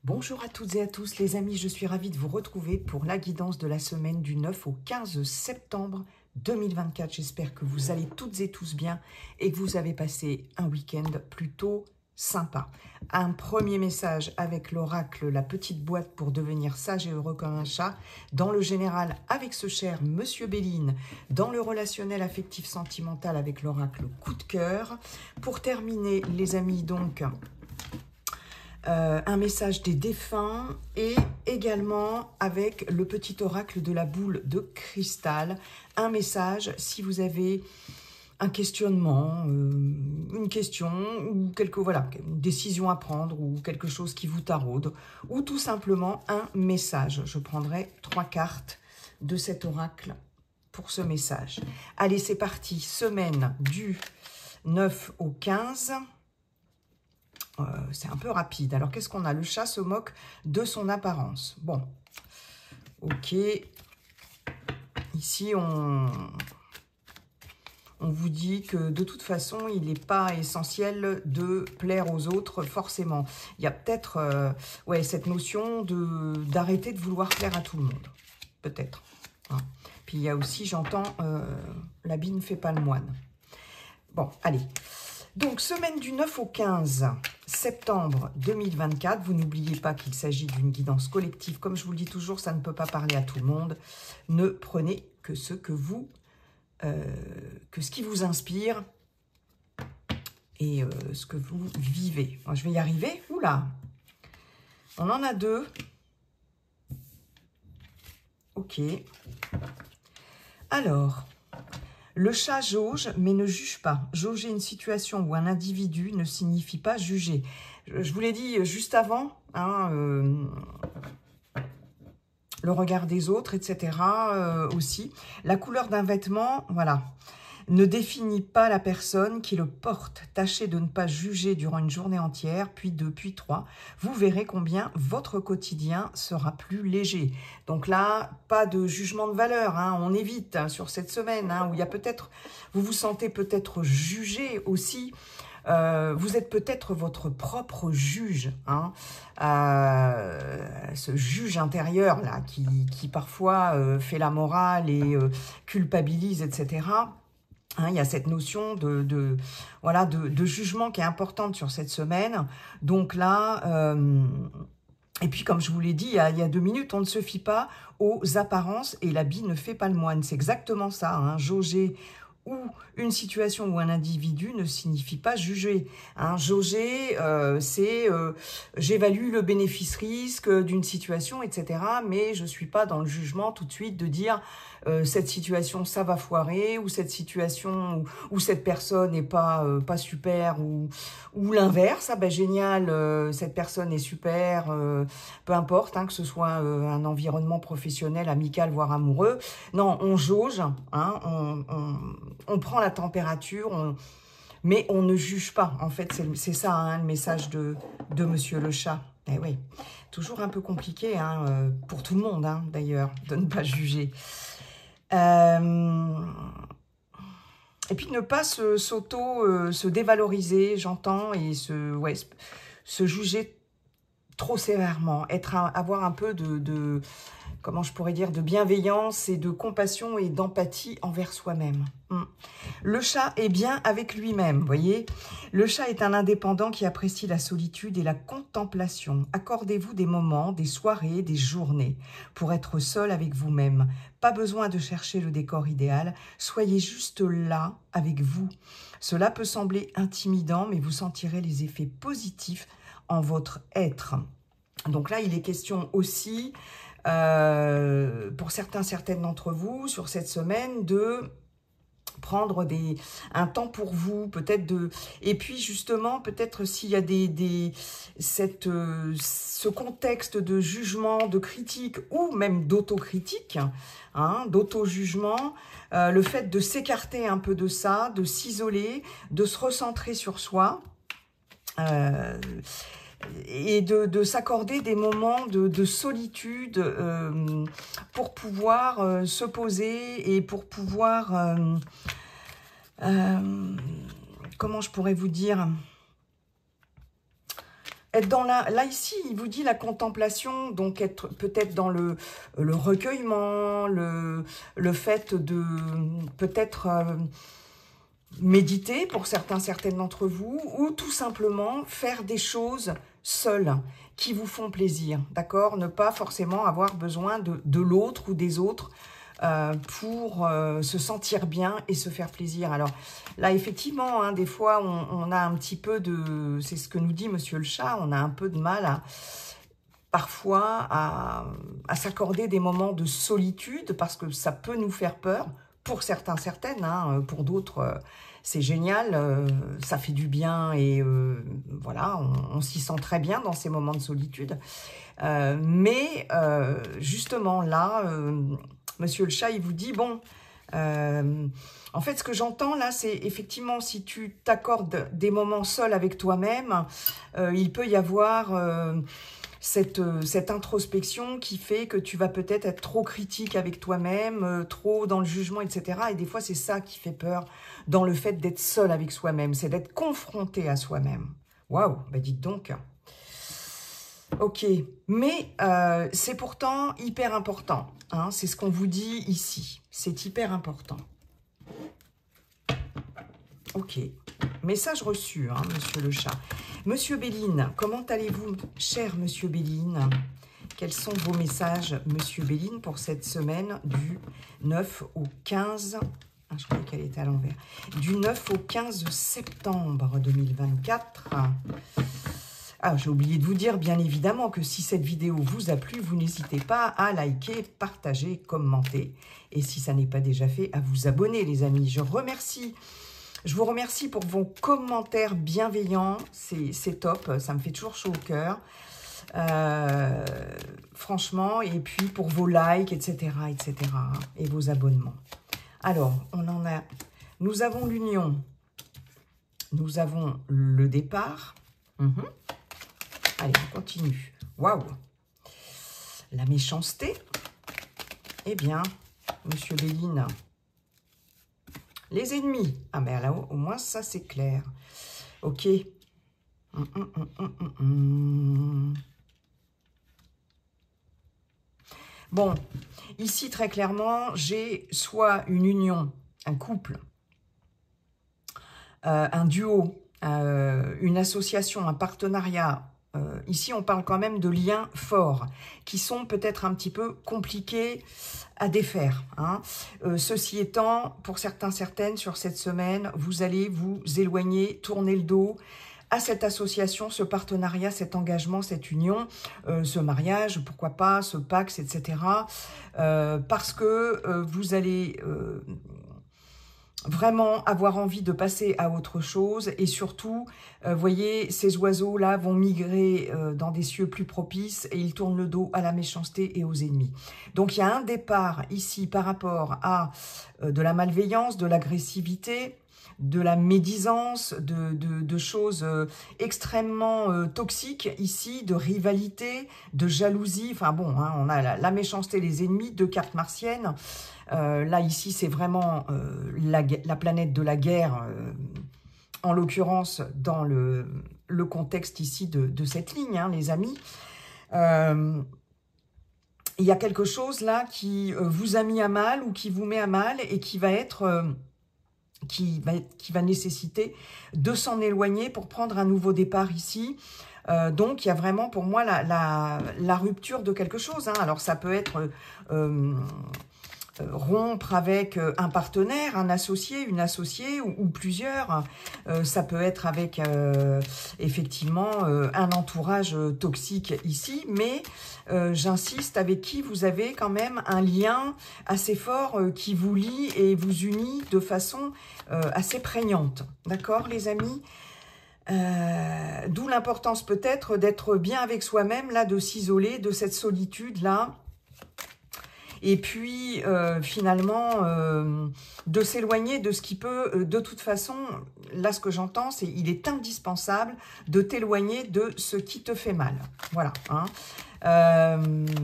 Bonjour à toutes et à tous les amis, je suis ravie de vous retrouver pour la guidance de la semaine du 9 au 15 septembre 2024. J'espère que vous allez toutes et tous bien et que vous avez passé un week-end plutôt sympa. Un premier message avec l'oracle, la petite boîte pour devenir sage et heureux comme un chat. Dans le général avec ce cher Monsieur Béline. Dans le relationnel affectif sentimental avec l'oracle coup de cœur. Pour terminer les amis donc... un message des défunts et également avec le petit oracle de la boule de cristal, un message si vous avez un questionnement, une question ou une décision à prendre ou quelque chose qui vous taraude ou tout simplement un message. Je prendrai 3 cartes de cet oracle pour ce message. Allez, c'est parti, semaine du 9 au 15. C'est un peu rapide. Alors, qu'est-ce qu'on a? Le chat se moque de son apparence. Bon, ok. Ici, on vous dit que de toute façon, il n'est pas essentiel de plaire aux autres forcément. Il y a peut-être cette notion d'arrêter de vouloir plaire à tout le monde. Peut-être. Hein. Puis, il y a aussi, j'entends, l'habit ne fait pas le moine. Bon, allez. Donc, semaine du 9 au 15 septembre 2024. Vous n'oubliez pas qu'il s'agit d'une guidance collective. Comme je vous le dis toujours, ça ne peut pas parler à tout le monde. Ne prenez que ce qui vous inspire et ce que vous vivez. Moi, je vais y arriver. Oula, on en a 2. Ok. Alors... Le chat jauge, mais ne juge pas. Jauger une situation ou un individu ne signifie pas juger. Je vous l'ai dit juste avant, hein, le regard des autres, etc. Aussi. La couleur d'un vêtement, voilà, ne définit pas la personne qui le porte. Tâchez de ne pas juger durant une journée entière, puis 2, puis 3. Vous verrez combien votre quotidien sera plus léger. Donc là, pas de jugement de valeur, hein, on évite hein, sur cette semaine, hein, où il y a peut-être, vous vous sentez peut-être jugé aussi. Vous êtes peut-être votre propre juge, hein, ce juge intérieur là qui parfois fait la morale et culpabilise, etc. Hein, il y a cette notion de jugement qui est importante sur cette semaine. Donc là, et puis comme je vous l'ai dit il y a 2 minutes, on ne se fie pas aux apparences et l'habit ne fait pas le moine. C'est exactement ça, hein, jauger ou une situation ou un individu ne signifie pas juger. Hein, jauger, c'est j'évalue le bénéfice-risque d'une situation, etc. Mais je ne suis pas dans le jugement tout de suite de dire cette situation, ça va foirer, ou cette situation, où cette personne n'est pas super, ou l'inverse, ah ben génial, cette personne est super, peu importe, hein, que ce soit un environnement professionnel, amical, voire amoureux. Non, on jauge, hein, on prend la température, mais on ne juge pas. En fait, c'est ça hein, le message de Monsieur le Chat. Eh oui, toujours un peu compliqué hein, pour tout le monde, hein, d'ailleurs, de ne pas juger. Et puis ne pas se dévaloriser, j'entends, et se juger trop sévèrement, avoir un peu de comment je pourrais dire, de bienveillance et de compassion et d'empathie envers soi-même. Le chat est bien avec lui-même, voyez. Le chat est un indépendant qui apprécie la solitude et la contemplation. Accordez-vous des moments, des soirées, des journées pour être seul avec vous-même. Pas besoin de chercher le décor idéal, soyez juste là avec vous. Cela peut sembler intimidant, mais vous sentirez les effets positifs en votre être. Donc là, il est question aussi, pour certaines d'entre vous, sur cette semaine, de prendre un temps pour vous, peut-être et puis justement, peut-être s'il y a ce contexte de jugement, de critique, ou même d'autocritique, hein, d'auto-jugement, le fait de s'écarter un peu de ça, de s'isoler, de se recentrer sur soi, et de s'accorder des moments de solitude pour pouvoir se poser et pour pouvoir, comment je pourrais vous dire, être dans là ici, il vous dit la contemplation, donc être peut-être dans le recueillement, le fait de peut-être méditer pour certaines d'entre vous, ou tout simplement faire des choses seules qui vous font plaisir, d'accord? Ne pas forcément avoir besoin de l'autre ou des autres pour se sentir bien et se faire plaisir. Alors là, effectivement, hein, des fois, on a un petit peu de... C'est ce que nous dit Monsieur le Chat, on a un peu de mal parfois à s'accorder des moments de solitude parce que ça peut nous faire peur, pour certaines, hein, pour d'autres... c'est génial, ça fait du bien et voilà, on s'y sent très bien dans ces moments de solitude. Mais justement là, Monsieur le Chat, il vous dit, bon, en fait, ce que j'entends là, c'est effectivement, si tu t'accordes des moments seuls avec toi-même, il peut y avoir cette introspection qui fait que tu vas peut-être être trop critique avec toi-même, trop dans le jugement, etc. Et des fois, c'est ça qui fait peur dans le fait d'être seul avec soi-même, c'est d'être confronté à soi-même. Waouh, bah dites donc. Ok, mais c'est pourtant hyper important, hein, c'est ce qu'on vous dit ici, c'est hyper important. Ok, message reçu, hein, Monsieur le Chat. Monsieur Béline, comment allez-vous, cher Monsieur Béline? Quels sont vos messages, Monsieur Béline, pour cette semaine du 9 au 15... Ah, je croyais qu'elle était à l'envers. Du 9 au 15 septembre 2024. Ah, j'ai oublié de vous dire, bien évidemment, que si cette vidéo vous a plu, vous n'hésitez pas à liker, partager, commenter. Et si ça n'est pas déjà fait, à vous abonner, les amis. Je vous remercie pour vos commentaires bienveillants. C'est top, ça me fait toujours chaud au cœur. Franchement, et puis pour vos likes, etc., etc., et vos abonnements. Alors, nous avons l'union, nous avons le départ. Allez, on continue. Waouh! La méchanceté. Eh bien, Monsieur Béline. Les ennemis. Ah, mais là, au moins, ça, c'est clair. Ok. Bon, ici, très clairement, j'ai soit une union, un couple, un duo, une association, un partenariat. Ici, on parle quand même de liens forts qui sont peut-être un petit peu compliqués à défaire, hein. Ceci étant, pour certaines, sur cette semaine, vous allez vous éloigner, tourner le dos à cette association, ce partenariat, cet engagement, cette union, ce mariage, pourquoi pas, ce Pax, etc. Parce que vous allez vraiment avoir envie de passer à autre chose et surtout, voyez, ces oiseaux-là vont migrer dans des cieux plus propices et ils tournent le dos à la méchanceté et aux ennemis. Donc, il y a un départ ici par rapport à de la malveillance, de l'agressivité, de la médisance, de choses extrêmement toxiques ici, de rivalité, de jalousie. Enfin bon, hein, on a la méchanceté, les ennemis, deux cartes martiennes. Là, ici, c'est vraiment la planète de la guerre, en l'occurrence, dans le contexte ici de cette ligne, hein, les amis. Il y a quelque chose là qui vous a mis à mal ou qui vous met à mal et qui va être... qui va nécessiter de s'en éloigner pour prendre un nouveau départ ici. Donc, il y a vraiment pour moi la rupture de quelque chose, hein. Alors, ça peut être rompre avec un partenaire, un associé, une associée ou plusieurs. Ça peut être avec effectivement un entourage toxique ici, mais j'insiste, avec qui vous avez quand même un lien assez fort qui vous lie et vous unit de façon assez prégnante. D'accord, les amis? D'où l'importance peut-être d'être bien avec soi-même, là, de s'isoler de cette solitude-là. Et puis, finalement, de s'éloigner de ce qui peut... de toute façon, là, ce que j'entends, c'est il est indispensable de t'éloigner de ce qui te fait mal. Voilà, hein.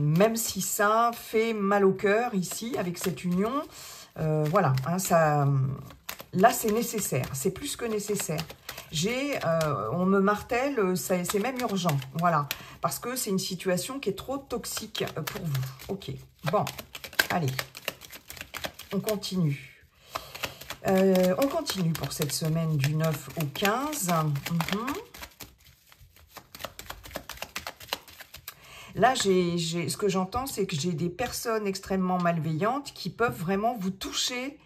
Même si ça fait mal au cœur, ici, avec cette union. Voilà, hein, Là, c'est nécessaire, c'est plus que nécessaire. On me martèle, c'est même urgent, voilà. Parce que c'est une situation qui est trop toxique pour vous. Ok, bon, allez, on continue. On continue pour cette semaine du 9 au 15. Là, ce que j'entends, c'est que j'ai des personnes extrêmement malveillantes qui peuvent vraiment vous toucher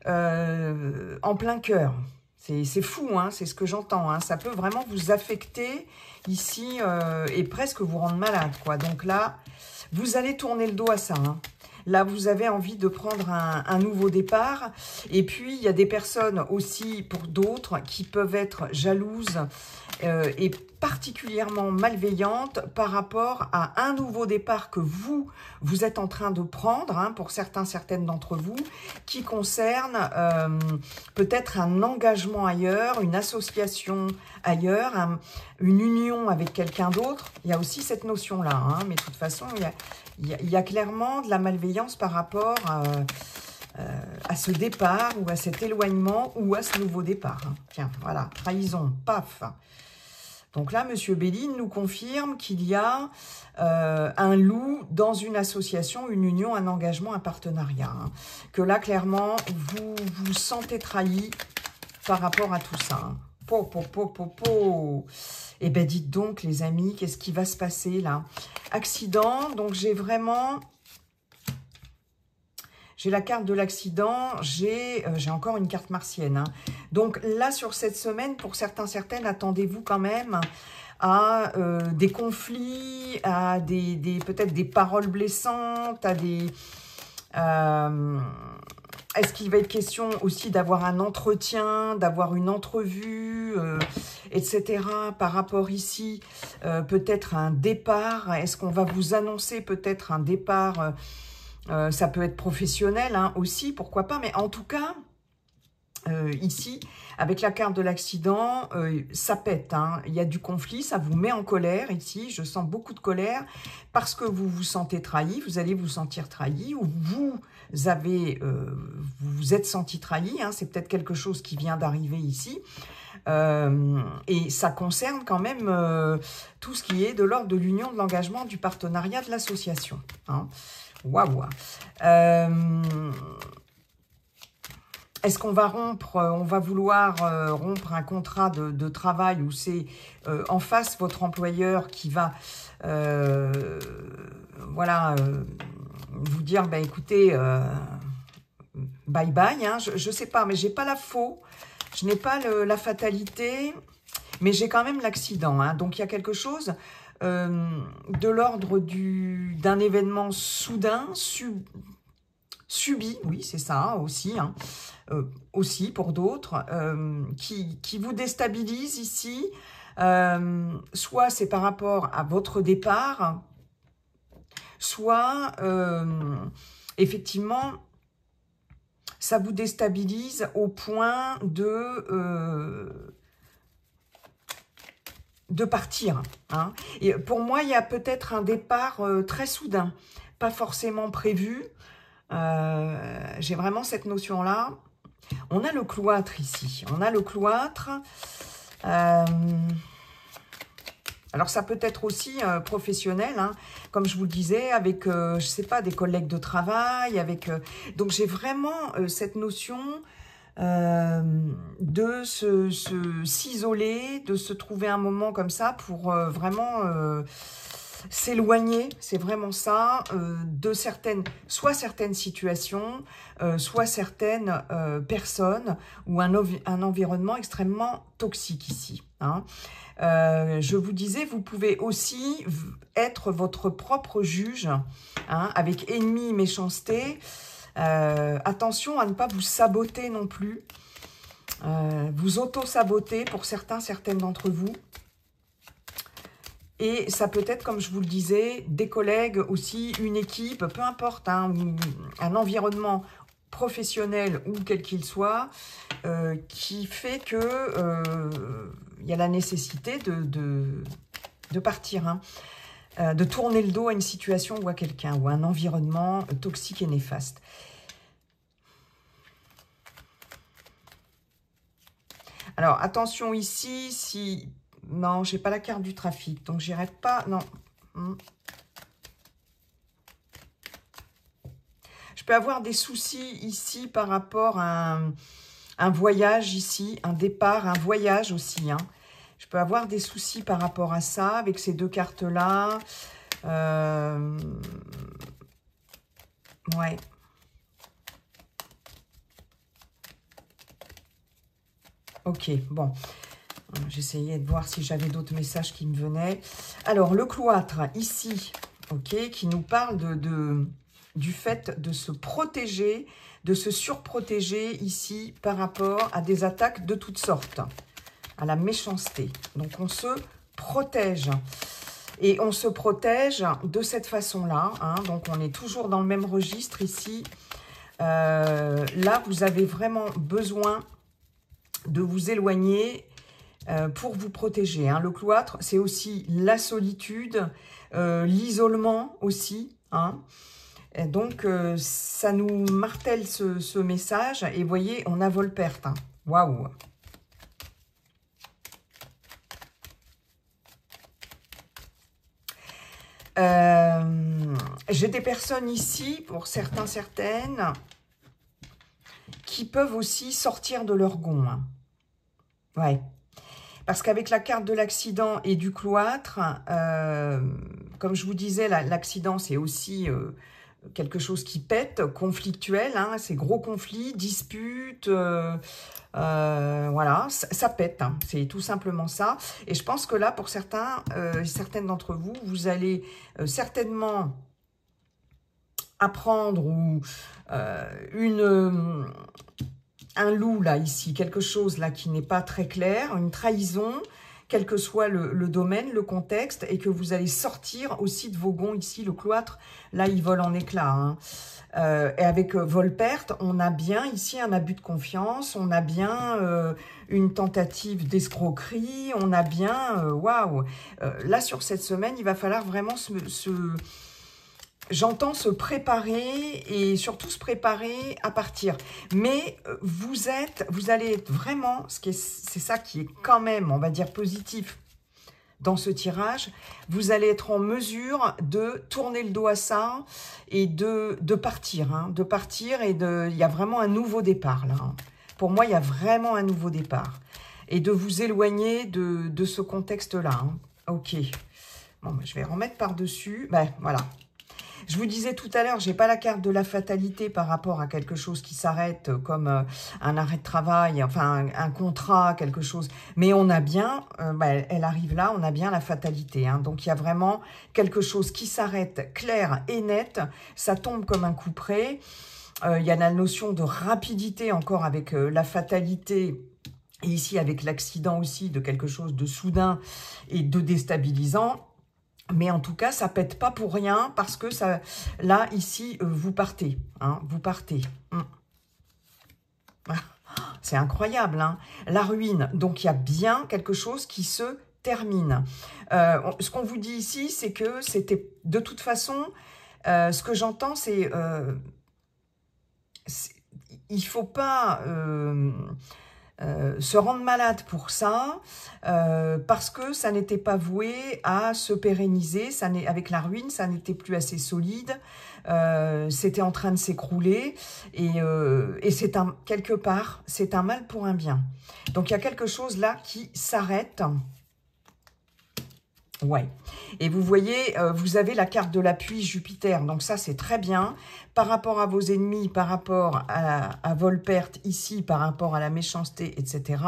en plein cœur. C'est fou, hein, c'est ce que j'entends. Hein. Ça peut vraiment vous affecter ici et presque vous rendre malade, quoi. Donc là, vous allez tourner le dos à ça. Hein. Là, vous avez envie de prendre un nouveau départ. Et puis, il y a des personnes aussi, pour d'autres, qui peuvent être jalouses et particulièrement malveillantes par rapport à un nouveau départ que vous êtes en train de prendre, hein, pour certaines d'entre vous, qui concerne peut-être un engagement ailleurs, une association ailleurs, une union avec quelqu'un d'autre. Il y a aussi cette notion-là, hein, mais de toute façon, il y a clairement de la malveillance par rapport à ce départ ou à cet éloignement ou à ce nouveau départ. Hein. Tiens, voilà, trahison, paf. Donc là, Monsieur Béline nous confirme qu'il y a un loup dans une association, une union, un engagement, un partenariat. Hein. Que là, clairement, vous vous sentez trahi par rapport à tout ça. Hein. Eh bien, dites donc, les amis, qu'est-ce qui va se passer là? Accident, donc j'ai vraiment... J'ai la carte de l'accident, j'ai encore une carte martienne. Hein. Donc là, sur cette semaine, pour certaines, attendez-vous quand même à des conflits, à peut-être des paroles blessantes, à des... Est-ce qu'il va être question aussi d'avoir un entretien, d'avoir une entrevue, etc. Par rapport ici, peut-être un départ. Est-ce qu'on va vous annoncer peut-être un départ ça peut être professionnel hein, aussi, pourquoi pas. Mais en tout cas, ici, avec la carte de l'accident, ça pète. Hein. Il y a du conflit, ça vous met en colère ici. Je sens beaucoup de colère parce que vous vous sentez trahi. Vous allez vous sentir trahi ou vous vous êtes senti trahi. Hein. C'est peut-être quelque chose qui vient d'arriver ici. Et ça concerne quand même tout ce qui est de l'ordre de l'union, de l'engagement, du partenariat, de l'association. Hein. Waouh. Est-ce qu'on va on va vouloir rompre un contrat de travail où c'est en face votre employeur qui va vous dire, bah, écoutez, bye bye, hein, je sais pas, mais j'ai pas la faux, je n'ai pas la fatalité, mais j'ai quand même l'accident. Hein, donc il y a quelque chose de l'ordre d'un événement soudain, subi, oui, c'est ça aussi, hein, aussi pour d'autres, qui vous déstabilise ici. Soit c'est par rapport à votre départ, soit effectivement ça vous déstabilise au point de partir. Hein. Et pour moi, il y a peut-être un départ très soudain, pas forcément prévu. J'ai vraiment cette notion-là. On a le cloître ici. On a le cloître. Alors, ça peut être aussi professionnel, hein, comme je vous le disais, avec, je sais pas, des collègues de travail. Donc, j'ai vraiment cette notion de s'isoler, de se trouver un moment comme ça pour vraiment s'éloigner, c'est vraiment ça, de soit certaines situations, soit certaines personnes ou un environnement extrêmement toxique ici. Hein. Je vous disais, vous pouvez aussi être votre propre juge, hein, avec ennemi, méchanceté. Attention à ne pas vous saboter non plus, vous auto-saboter pour certaines d'entre vous. Et ça peut être, comme je vous le disais, des collègues aussi, une équipe, peu importe, hein, un environnement professionnel ou quel qu'il soit, qui fait que y a la nécessité de partir, hein. De tourner le dos à une situation ou à quelqu'un, ou à un environnement toxique et néfaste. Alors, attention ici, si... Non, j'ai pas la carte du trafic, donc j'irai pas... Non. Je peux avoir des soucis ici par rapport à un voyage ici, un départ, un voyage aussi. Hein. Je peux avoir des soucis par rapport à ça, avec ces deux cartes-là. Ouais. Ok, bon. J'essayais de voir si j'avais d'autres messages qui me venaient. Alors, le cloître, ici, ok, qui nous parle du fait de se protéger, de se surprotéger ici par rapport à des attaques de toutes sortes, à la méchanceté. Donc, on se protège. Et on se protège de cette façon-là. Hein. Donc, on est toujours dans le même registre ici. Là, vous avez vraiment besoin de vous éloigner pour vous protéger. Hein. Le cloître, c'est aussi la solitude, l'isolement aussi. Hein. Et donc, ça nous martèle ce message. Et vous voyez, on a vol-perte. Hein. Waouh! J'ai des personnes ici, pour certains, certaines, qui peuvent aussi sortir de leur gond. Hein. Ouais. Parce qu'avec la carte de l'accident et du cloître, comme je vous disais, l'accident, c'est aussi quelque chose qui pète, conflictuel. Hein, c'est gros conflits, disputes, voilà, ça pète. Hein, c'est tout simplement ça. Et je pense que là, pour certains, certaines d'entre vous, vous allez certainement apprendre ou un loup, là, ici, quelque chose, là, qui n'est pas très clair, une trahison, quel que soit le domaine, le contexte, et que vous allez sortir aussi de vos gonds, ici, le cloître, là, il vole en éclats, hein. Et avec vol-perte, on a bien, ici, un abus de confiance, on a bien une tentative d'escroquerie, on a bien, waouh, là, sur cette semaine, il va falloir vraiment j'entends se préparer et surtout se préparer à partir. Mais vous allez être vraiment, c'est ça qui est quand même, on va dire, positif dans ce tirage. Vous allez être en mesure de tourner le dos à ça et de partir. Hein, de partir et il y a vraiment un nouveau départ là. Hein. Pour moi, il y a vraiment un nouveau départ. Et de vous éloigner de ce contexte-là. Hein. Ok. Bon, je vais remettre par-dessus. Ben, voilà. Je vous disais tout à l'heure, j'ai pas la carte de la fatalité par rapport à quelque chose qui s'arrête comme un arrêt de travail, enfin un contrat, quelque chose. Mais on a bien, elle arrive là, on a bien la fatalité. Hein. Donc il y a vraiment quelque chose qui s'arrête clair et net. Ça tombe comme un coup près. Il y a la notion de rapidité encore avec la fatalité. Et ici avec l'accident aussi de quelque chose de soudain et de déstabilisant. Mais en tout cas, ça pète pas pour rien parce que ça, là, ici, vous partez. Hein, vous partez. C'est incroyable. Hein, la ruine. Donc, il y a bien quelque chose qui se termine. Ce qu'on vous dit ici, c'est que c'était de toute façon, ce que j'entends, c'est il faut pas... se rendre malade pour ça, parce que ça n'était pas voué à se pérenniser. Avec la ruine, ça n'était plus assez solide. C'était en train de s'écrouler. Et c'est quelque part, c'est un mal pour un bien. Donc, il y a quelque chose là qui s'arrête. Ouais. Et vous voyez, vous avez la carte de l'appui Jupiter. Donc ça, c'est très bien. Par rapport à vos ennemis, par rapport à vol-perte ici, par rapport à la méchanceté, etc.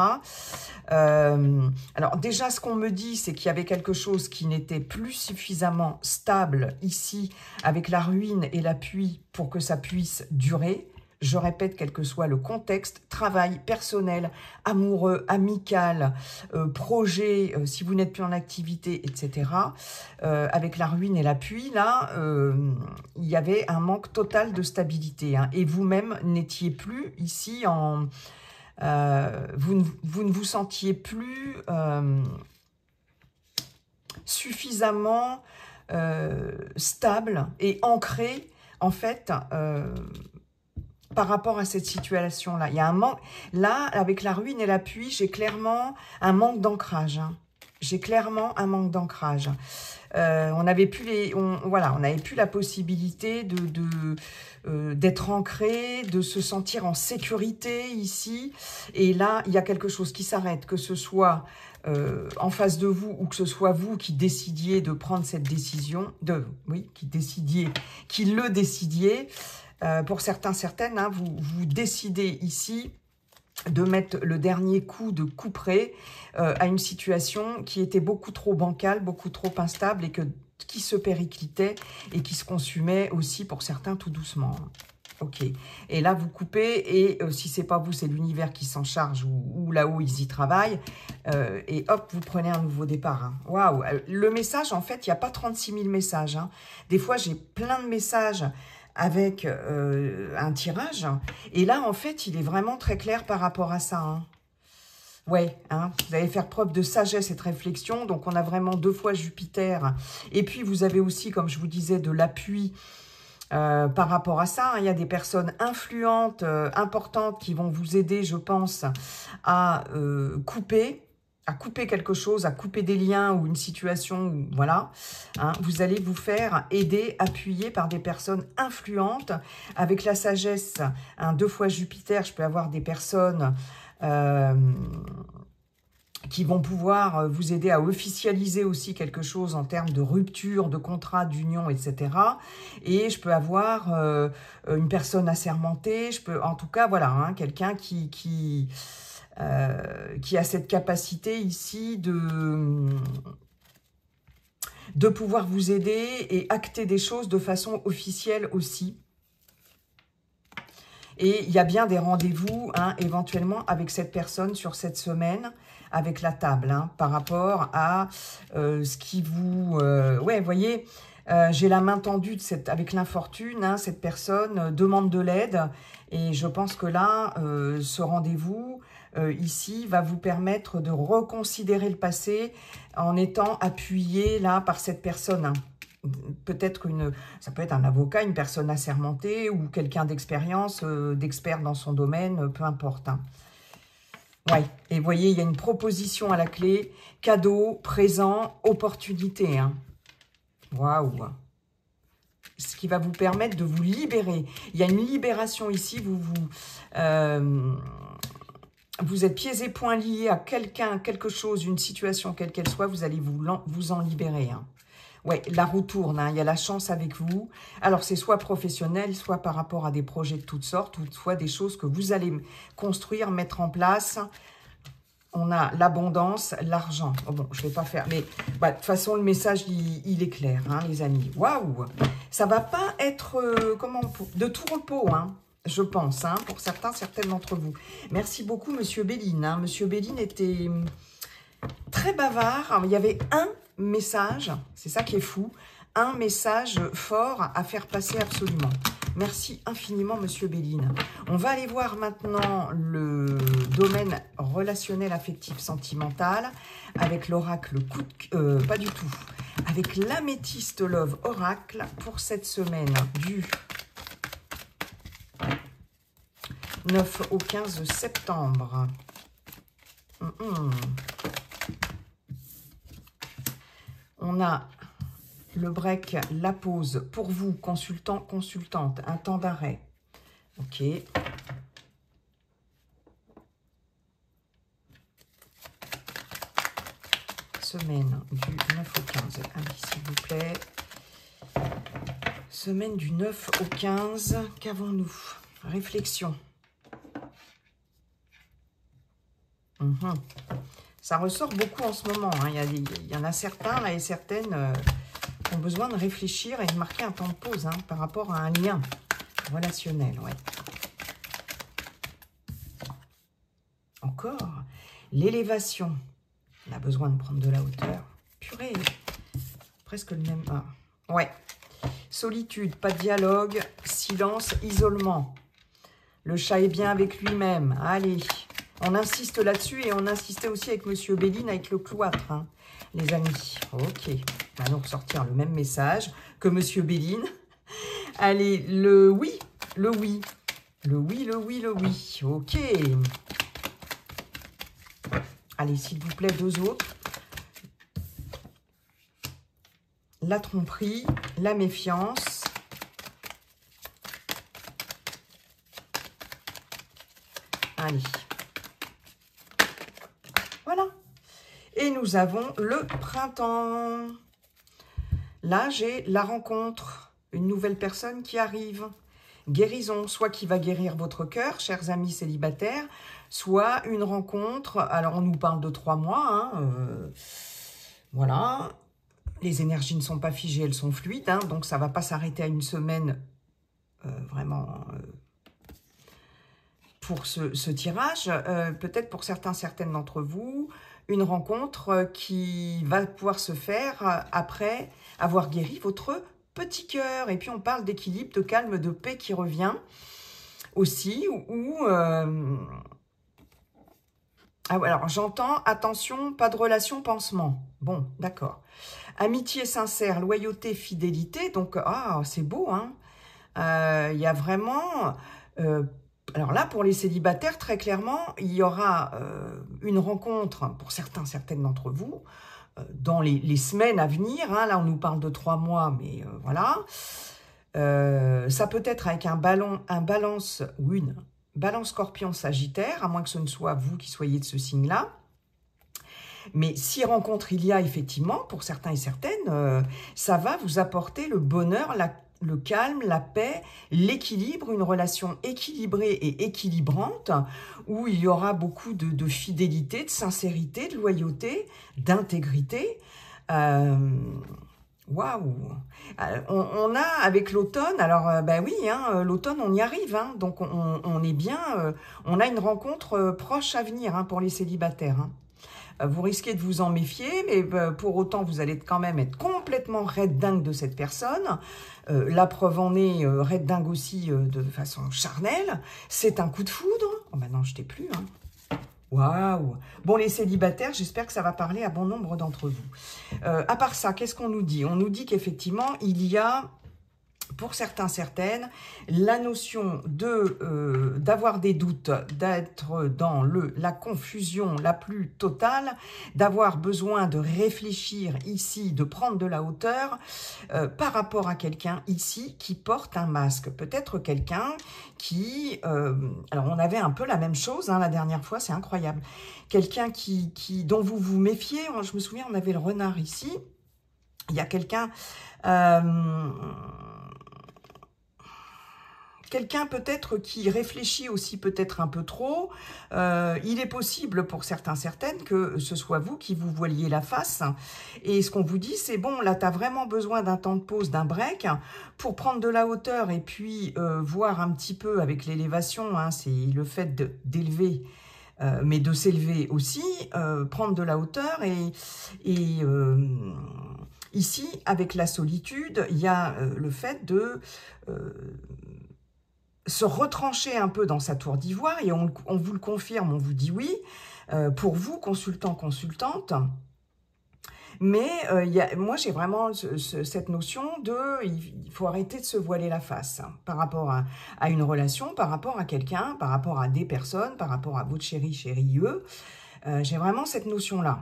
Alors déjà, ce qu'on me dit, c'est qu'il y avait quelque chose qui n'était plus suffisamment stable ici, avec la ruine et l'appui, pour que ça puisse durer. Je répète, quel que soit le contexte, travail, personnel, amoureux, amical, projet, si vous n'êtes plus en activité, etc. Avec la ruine et l'appui, là, il y avait un manque total de stabilité. Hein, et vous-même n'étiez plus ici en... vous ne vous sentiez plus suffisamment stable et ancré, en fait... par rapport à cette situation-là. Il y a un manque. Là, avec la ruine et l'appui, j'ai clairement un manque d'ancrage. Hein. J'ai clairement un manque d'ancrage. On n'avait plus on n'avait plus la possibilité d'être ancré, de se sentir en sécurité ici. Et là, il y a quelque chose qui s'arrête, que ce soit en face de vous ou que ce soit vous qui décidiez de prendre cette décision, qui le décidiez. Pour certains, certaines, hein, vous décidez ici de mettre le dernier coup de couperet à une situation qui était beaucoup trop bancale, beaucoup trop instable et qui se périclitait et qui se consumait aussi pour certains tout doucement. Ok. Et là, vous coupez et si c'est pas vous, c'est l'univers qui s'en charge ou là-haut, ils y travaillent. Et hop, vous prenez un nouveau départ. Hein. Waouh. Le message, en fait, il n'y a pas 36 000 messages. Hein. Des fois, j'ai plein de messages avec un tirage. Et là, en fait, il est vraiment très clair par rapport à ça. Hein. Ouais, hein, vous allez faire preuve de sagesse et de réflexion. Donc, on a vraiment 2 fois Jupiter. Et puis, vous avez aussi, comme je vous disais, de l'appui par rapport à ça. Hein. Il y a des personnes influentes, importantes qui vont vous aider, je pense, à couper quelque chose, à couper des liens ou une situation, où, voilà, hein, vous allez vous faire aider, appuyer par des personnes influentes. Avec la sagesse, hein, 2 fois Jupiter, je peux avoir des personnes qui vont pouvoir vous aider à officialiser aussi quelque chose en termes de rupture, de contrat, d'union, etc. Et je peux avoir une personne assermentée, je peux, en tout cas, voilà, hein, quelqu'un qui a cette capacité ici de pouvoir vous aider et acter des choses de façon officielle aussi. Et il y a bien des rendez-vous, hein, éventuellement, avec cette personne sur cette semaine, avec la table, hein, par rapport à ce qui vous... ouais, vous voyez, j'ai la main tendue avec l'infortune, hein, cette personne demande de l'aide. Et je pense que là, ce rendez-vous... ici, va vous permettre de reconsidérer le passé en étant appuyé là par cette personne. Hein. Peut-être ça peut être un avocat, une personne assermentée ou quelqu'un d'expérience, d'expert dans son domaine, peu importe. Hein. Ouais, et vous voyez, il y a une proposition à la clé, cadeau, présent, opportunité. Hein. Waouh! Ce qui va vous permettre de vous libérer. Il y a une libération ici, vous êtes pieds et poings liés à quelqu'un, quelque chose, une situation, quelle qu'elle soit, vous allez vous en libérer. Hein. Ouais, la roue tourne, hein, il y a la chance avec vous. Alors, c'est soit professionnel, soit par rapport à des projets de toutes sortes, ou soit des choses que vous allez construire, mettre en place. On a l'abondance, l'argent. Oh bon, je ne vais pas faire, mais bah, de toute façon, le message, il est clair, hein, les amis. Waouh! Ça ne va pas être, de tout repos, hein. Je pense, hein, pour certaines d'entre vous. Merci beaucoup, Monsieur Béline. Hein. Monsieur Béline était très bavard. Il y avait un message, c'est ça qui est fou, un message fort à faire passer absolument. Merci infiniment, Monsieur Béline. On va aller voir maintenant le domaine relationnel, affectif, sentimental, avec l'oracle pas du tout, avec l'améthyste Love Oracle pour cette semaine du 9 au 15 septembre. On a le break, la pause pour vous, consultant, consultante, un temps d'arrêt. Ok. Semaine du 9 au 15. Allez, s'il vous plaît. Semaine du 9 au 15. Qu'avons-nous? Réflexion. Ça ressort beaucoup en ce moment. Hein. Il y en a certains là, et certaines qui ont besoin de réfléchir et de marquer un temps de pause hein, par rapport à un lien relationnel. Ouais. Encore, l'élévation. On a besoin de prendre de la hauteur. Purée, presque le même... Ah. Ouais. Solitude, pas de dialogue, silence, isolement. Le chat est bien avec lui-même. Allez. On insiste là-dessus et on insistait aussi avec Monsieur Béline avec le cloître, hein, les amis. Ok, on va nous ressortir le même message que Monsieur Béline. Allez, le oui, le oui. Le oui, le oui, le oui. Ok. Allez, s'il vous plaît, deux autres. La tromperie, la méfiance. Allez. Voilà. Et nous avons le printemps. Là, j'ai la rencontre. Une nouvelle personne qui arrive. Guérison, soit qui va guérir votre cœur, chers amis célibataires, soit une rencontre. Alors, on nous parle de 3 mois. Hein, voilà. Les énergies ne sont pas figées, elles sont fluides. Hein, donc, ça ne va pas s'arrêter à une semaine vraiment pour ce tirage. Peut-être pour certaines d'entre vous, une rencontre qui va pouvoir se faire après avoir guéri votre petit cœur. Et puis, on parle d'équilibre, de calme, de paix qui revient aussi. Alors, j'entends, attention, pas de relation, pansement. Bon, d'accord. Amitié sincère, loyauté, fidélité. Donc, c'est beau, hein. Il y a vraiment... alors là, pour les célibataires, très clairement, il y aura une rencontre, pour certaines d'entre vous, dans les semaines à venir. Hein, là, on nous parle de 3 mois, mais voilà. Ça peut être avec un balance ou une balance scorpion sagittaire, à moins que ce ne soit vous qui soyez de ce signe-là. Mais si rencontre il y a effectivement, pour certains et certaines, ça va vous apporter le bonheur, le calme, la paix, l'équilibre, une relation équilibrée et équilibrante, où il y aura beaucoup de fidélité, de sincérité, de loyauté, d'intégrité. Waouh! On a avec l'automne, alors ben oui, hein, l'automne on y arrive, hein, donc on est bien, on a une rencontre proche à venir hein, pour les célibataires. Hein. Vous risquez de vous en méfier, mais pour autant, vous allez quand même être complètement red dingue de cette personne. La preuve en est red dingue aussi de façon charnelle. C'est un coup de foudre. Oh, maintenant, je t'ai plus. Hein. Waouh! Bon, les célibataires, j'espère que ça va parler à bon nombre d'entre vous. À part ça, qu'est-ce qu'on nous dit? On nous dit qu'effectivement, il y a... Pour certaines, la notion d'avoir des doutes, d'être dans la confusion la plus totale, d'avoir besoin de réfléchir ici, de prendre de la hauteur par rapport à quelqu'un ici qui porte un masque. Peut-être quelqu'un qui... alors, on avait un peu la même chose hein, la dernière fois, c'est incroyable. Quelqu'un dont vous vous méfiez. Je me souviens, on avait le renard ici. Il y a quelqu'un... Quelqu'un peut-être qui réfléchit aussi peut-être un peu trop. Il est possible pour certaines que ce soit vous qui vous voiliez la face. Et ce qu'on vous dit, c'est bon, là, tu as vraiment besoin d'un temps de pause, d'un break pour prendre de la hauteur et puis voir un petit peu avec l'élévation, hein, c'est le fait d'élever, mais de s'élever aussi, prendre de la hauteur et ici, avec la solitude, il y a le fait de... se retrancher un peu dans sa tour d'ivoire, et on vous le confirme, on vous dit oui, pour vous, consultant, consultante. Mais moi, j'ai vraiment cette notion de, il faut arrêter de se voiler la face hein, par rapport à une relation, par rapport à quelqu'un, par rapport à des personnes, par rapport à votre chéri, eux. J'ai vraiment cette notion-là.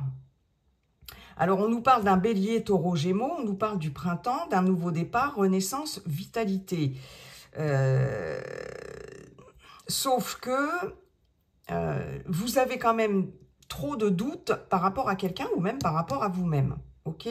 Alors, on nous parle d'un bélier, taureau, gémeaux, on nous parle du printemps, d'un nouveau départ, renaissance, vitalité. Sauf que vous avez quand même trop de doutes par rapport à quelqu'un ou même par rapport à vous-même. Ok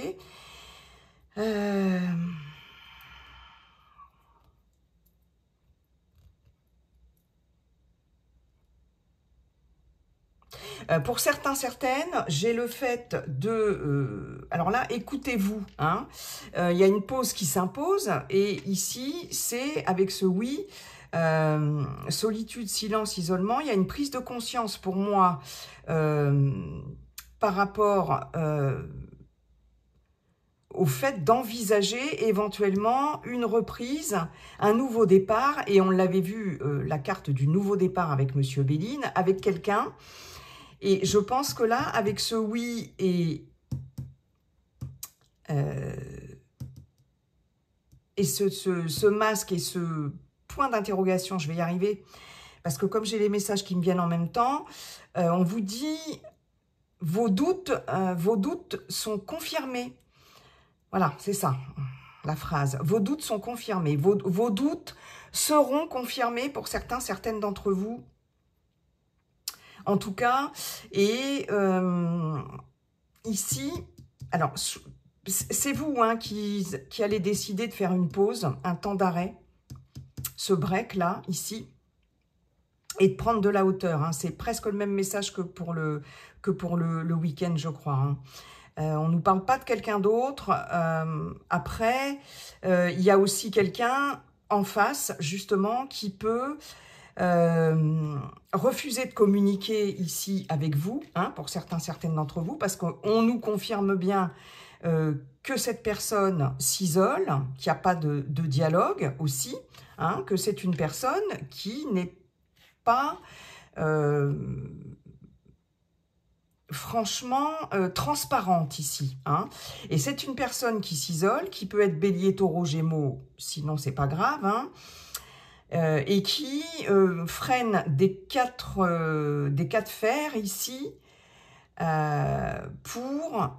pour certaines, j'ai le fait de... alors là, écoutez-vous. Hein, y a une pause qui s'impose. Et ici, c'est avec ce oui, solitude, silence, isolement. Il y a une prise de conscience pour moi par rapport au fait d'envisager éventuellement une reprise, un nouveau départ. Et on l'avait vu, la carte du nouveau départ avec Monsieur Béline, avec quelqu'un. Et je pense que là, avec ce oui et ce masque et ce point d'interrogation, je vais y arriver, parce que comme j'ai les messages qui me viennent en même temps, on vous dit, vos doutes sont confirmés. Voilà, c'est ça, la phrase. Vos doutes sont confirmés. Vos doutes seront confirmés pour certaines d'entre vous. En tout cas, et ici, alors, c'est vous hein, qui allez décider de faire une pause, un temps d'arrêt, ce break-là, ici, et de prendre de la hauteur. Hein. C'est presque le même message que pour le week-end, je crois. Hein. On ne nous parle pas de quelqu'un d'autre. Après, il y a aussi quelqu'un en face, justement, qui peut refuser de communiquer ici avec vous, hein, pour certaines d'entre vous, parce qu'on nous confirme bien que cette personne s'isole, qu'il n'y a pas de dialogue aussi, hein, que c'est une personne qui n'est pas franchement transparente ici. Hein. Et c'est une personne qui s'isole, qui peut être bélier, taureau, gémeaux, sinon c'est pas grave, hein, et qui freine des quatre fers ici pour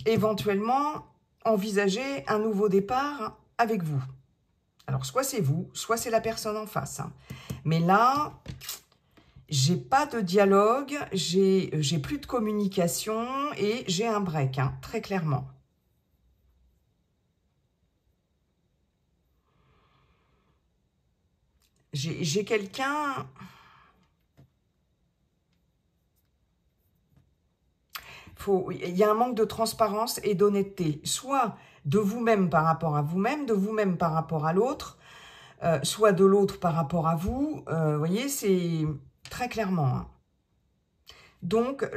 éventuellement envisager un nouveau départ avec vous. Alors, soit c'est vous, soit c'est la personne en face. Hein. Mais là, j'ai pas de dialogue, j'ai plus de communication et j'ai un break, hein, très clairement. J'ai quelqu'un... Il y a un manque de transparence et d'honnêteté, soit de vous-même par rapport à vous-même, de vous-même par rapport à l'autre, soit de l'autre par rapport à vous. Vous voyez, c'est très clairement. Hein. Donc,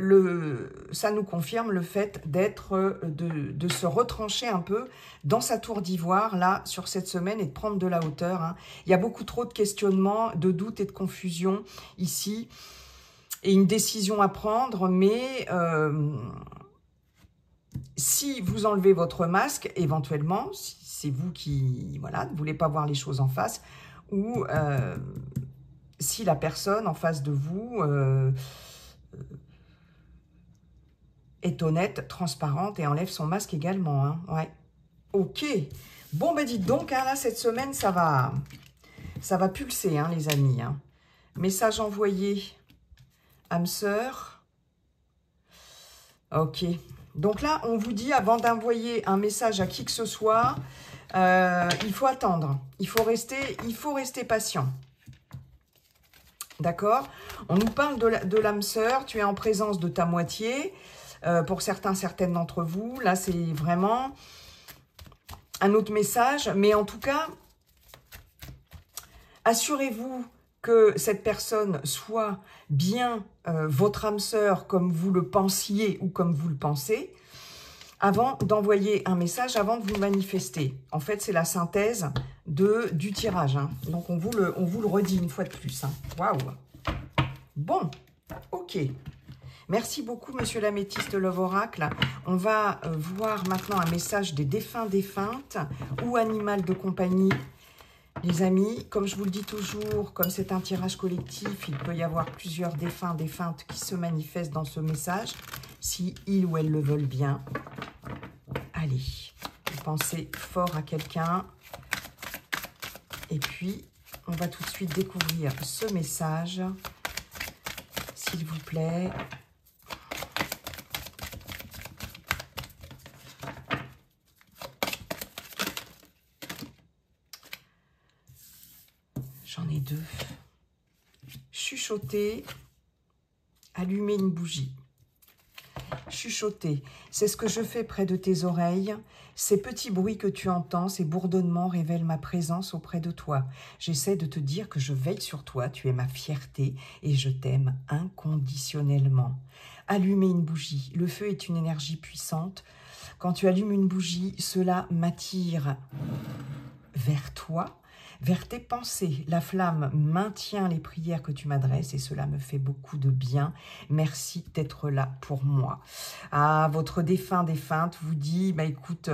ça nous confirme le fait de se retrancher un peu dans sa tour d'ivoire, là, sur cette semaine, et de prendre de la hauteur. Hein. Il y a beaucoup trop de questionnements, de doutes et de confusion ici. Et une décision à prendre, mais si vous enlevez votre masque, éventuellement, si c'est vous qui voilà, ne voulez pas voir les choses en face, ou si la personne en face de vous est honnête, transparente et enlève son masque également. Hein. Ouais. Ok. Bon, ben dites donc, hein, là, cette semaine, ça va pulser, hein, les amis. Hein. Message envoyé. Âme sœur. Ok. Donc là, on vous dit, avant d'envoyer un message à qui que ce soit, il faut attendre. Il faut rester patient. D'accord? On nous parle de l'âme sœur. Tu es en présence de ta moitié. Pour certaines d'entre vous, là, c'est vraiment un autre message. Mais en tout cas, assurez-vous que cette personne soit bien votre âme sœur comme vous le pensiez ou comme vous le pensez, avant d'envoyer un message, avant de vous manifester. En fait, c'est la synthèse du tirage. Hein. Donc, on vous le redit une fois de plus. Hein. Waouh! Bon, ok. Merci beaucoup, Monsieur l'Améthyste Love Oracle. On va voir maintenant un message des défunts, défuntes ou animal de compagnie. Les amis, comme je vous le dis toujours, comme c'est un tirage collectif, il peut y avoir plusieurs défunts, défuntes qui se manifestent dans ce message, si ils ou elles le veulent bien. Allez, pensez fort à quelqu'un. Et puis, on va tout de suite découvrir ce message, s'il vous plaît. J'en ai deux. Chuchoter, allumer une bougie. Chuchoter, c'est ce que je fais près de tes oreilles. Ces petits bruits que tu entends, ces bourdonnements révèlent ma présence auprès de toi. J'essaie de te dire que je veille sur toi, tu es ma fierté et je t'aime inconditionnellement. Allumer une bougie, le feu est une énergie puissante. Quand tu allumes une bougie, cela m'attire vers toi, vers tes pensées. La flamme maintient les prières que tu m'adresses et cela me fait beaucoup de bien. Merci d'être là pour moi. Ah, votre défunt, défunte vous dit, bah écoute,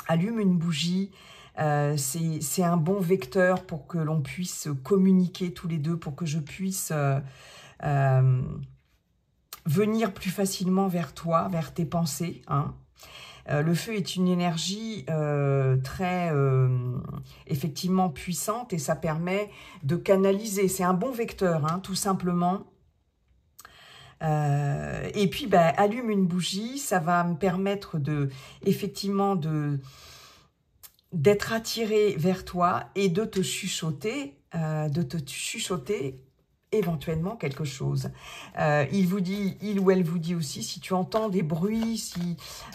allume une bougie, C'est un bon vecteur pour que l'on puisse communiquer tous les deux, pour que je puisse venir plus facilement vers toi, vers tes pensées. Hein. Le feu est une énergie très effectivement puissante et ça permet de canaliser. C'est un bon vecteur, hein, tout simplement. Et puis, allume une bougie, ça va me permettre effectivement d'être attiré vers toi et de te chuchoter éventuellement quelque chose. Il ou elle vous dit aussi, si tu entends des bruits,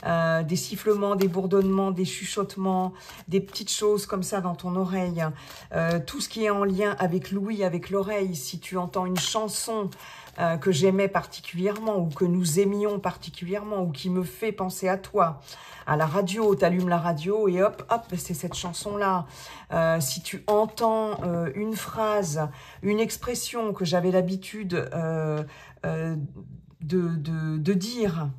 des sifflements, des bourdonnements, des chuchotements, des petites choses comme ça dans ton oreille, tout ce qui est en lien avec l'ouïe, avec l'oreille, si tu entends une chanson que j'aimais particulièrement ou que nous aimions particulièrement ou qui me fait penser à toi, à la radio, tu allumes la radio et hop, c'est cette chanson-là. Si tu entends une phrase, une expression que j'avais l'habitude de dire,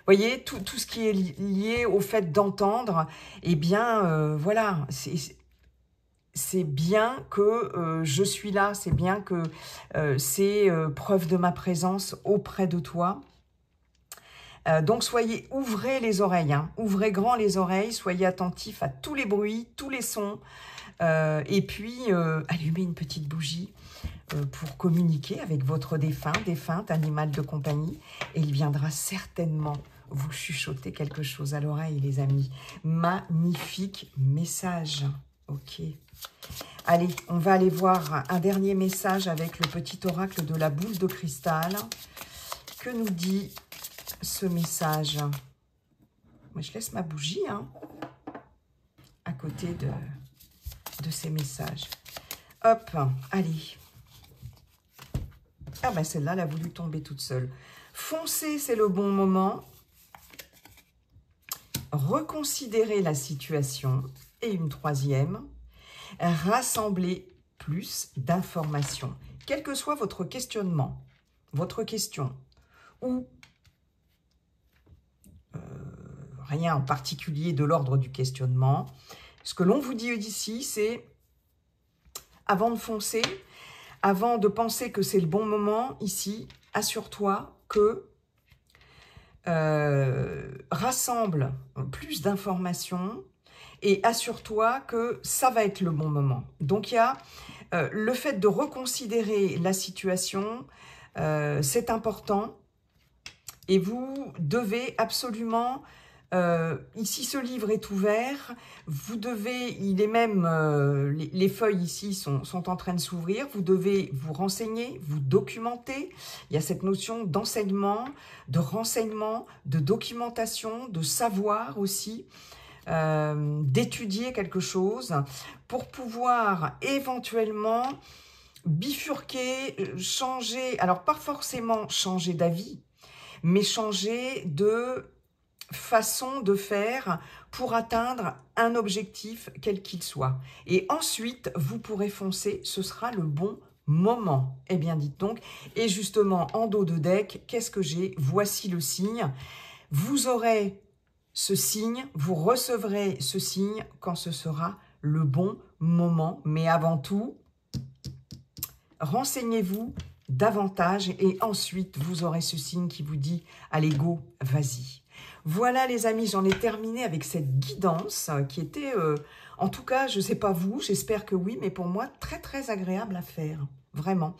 voyez, tout ce qui est lié au fait d'entendre, eh bien, voilà, c'est bien que je suis là, c'est bien que c'est preuve de ma présence auprès de toi. Donc, ouvrez les oreilles, hein, ouvrez grand les oreilles, soyez attentifs à tous les bruits, tous les sons, et puis allumez une petite bougie pour communiquer avec votre défunte, animal de compagnie, et il viendra certainement vous chuchoter quelque chose à l'oreille, les amis. Magnifique message, ok. Allez, on va aller voir un dernier message avec le petit oracle de la boule de cristal. Que nous dit ce message? Moi, je laisse ma bougie hein, à côté de ces messages. Hop, allez. Ah ben celle-là, elle a voulu tomber toute seule. Foncez, c'est le bon moment. Reconsidérez la situation. Et une troisième. Rassembler plus d'informations. Quel que soit votre questionnement, votre question, ou rien en particulier de l'ordre du questionnement, ce que l'on vous dit ici, c'est avant de foncer, avant de penser que c'est le bon moment, ici, assure-toi que rassemble plus d'informations et assure-toi que ça va être le bon moment. Donc, il y a le fait de reconsidérer la situation, c'est important. Et vous devez absolument, ici ce livre est ouvert, vous devez, il est même, les feuilles ici sont en train de s'ouvrir, vous devez vous renseigner, vous documenter. Il y a cette notion d'enseignement, de renseignement, de documentation, de savoir aussi, d'étudier quelque chose pour pouvoir éventuellement bifurquer, changer, alors pas forcément changer d'avis, mais changer de façon de faire pour atteindre un objectif quel qu'il soit. Et ensuite, vous pourrez foncer, ce sera le bon moment. Eh bien, dites donc. Et justement, en dos de deck, qu'est-ce que j'ai? Voici le signe. Vous aurez ce signe, vous recevrez ce signe quand ce sera le bon moment. Mais avant tout, renseignez-vous davantage et ensuite vous aurez ce signe qui vous dit allez go, vas-y. Voilà les amis, j'en ai terminé avec cette guidance qui était en tout cas, je ne sais pas vous, j'espère que oui, mais pour moi très très agréable à faire, vraiment.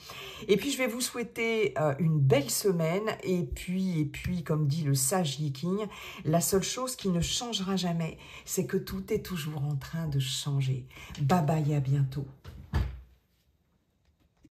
Et puis je vais vous souhaiter une belle semaine et puis comme dit le sage Yiking, la seule chose qui ne changera jamais, c'est que tout est toujours en train de changer. Bye bye, à bientôt.